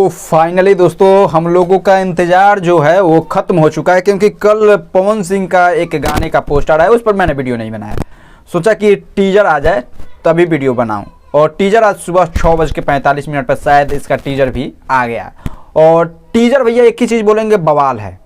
तो फाइनली दोस्तों हम लोगों का इंतज़ार जो है वो ख़त्म हो चुका है, क्योंकि कल पवन सिंह का एक गाने का पोस्टर आया, उस पर मैंने वीडियो नहीं बनाया। सोचा कि टीजर आ जाए तभी वीडियो बनाऊं, और टीजर आज सुबह 6:45 पर शायद इसका टीजर भी आ गया। और टीजर भैया एक ही चीज़ बोलेंगे, बवाल है,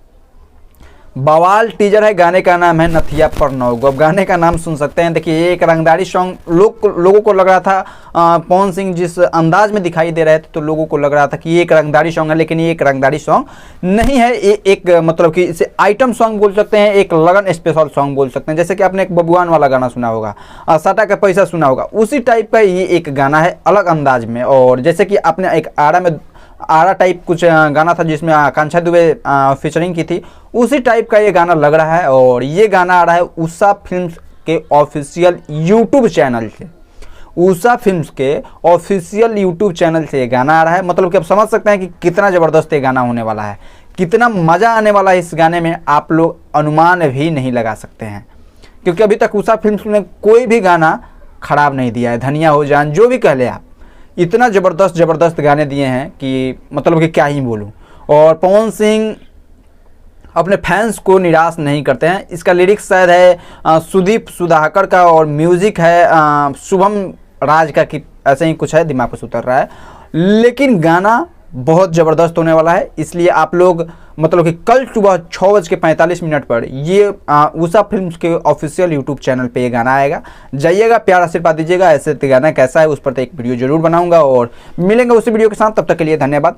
बवाल टीजर है। गाने का नाम है नथिया पर 9 गो। अब गाने का नाम सुन सकते हैं। देखिए एक रंगदारी सॉन्ग लोगों को लग रहा था, पवन सिंह जिस अंदाज में दिखाई दे रहे थे तो लोगों को लग रहा था कि ये एक रंगदारी सॉन्ग है, लेकिन ये एक रंगदारी सॉन्ग नहीं है। ये एक मतलब कि इसे आइटम सॉन्ग बोल सकते हैं, एक लगन स्पेशल सॉन्ग बोल सकते हैं। जैसे कि आपने एक बबुआन वाला गाना सुना होगा, साटा का पैसा सुना होगा, उसी टाइप का ये एक गाना है अलग अंदाज में। और जैसे कि आपने एक आरा टाइप कुछ गाना था जिसमें आकांक्षा दुबे फीचरिंग की थी, उसी टाइप का ये गाना लग रहा है। और ये गाना आ रहा है उषा फिल्म्स के ऑफिशियल यूट्यूब चैनल से। उषा फिल्म्स के ऑफिशियल यूट्यूब चैनल से ये गाना आ रहा है। मतलब कि आप समझ सकते हैं कि कितना ज़बरदस्त ये गाना होने वाला है, कितना मज़ा आने वाला है इस गाने में, आप लोग अनुमान भी नहीं लगा सकते हैं। क्योंकि अभी तक उषा फिल्म्स ने कोई भी गाना खराब नहीं दिया है। धनिया हो जान जो भी कह ले आप, इतना ज़बरदस्त गाने दिए हैं कि मतलब कि क्या ही बोलूं। और पवन सिंह अपने फैंस को निराश नहीं करते हैं। इसका लिरिक्स शायद है सुदीप सुधाकर का, और म्यूज़िक है शुभम राज का, कि ऐसे ही कुछ है, दिमाग पर उतर रहा है। लेकिन गाना बहुत ज़बरदस्त होने वाला है, इसलिए आप लोग मतलब कि कल सुबह 6:45 पर ये उषा फिल्म्स के ऑफिशियल यूट्यूब चैनल पे ये गाना आएगा। जाइएगा, प्यार आशीर्वाद दीजिएगा। ऐसे गाना कैसा है उस पर तो एक वीडियो जरूर बनाऊंगा, और मिलेंगे उसी वीडियो के साथ। तब तक के लिए धन्यवाद।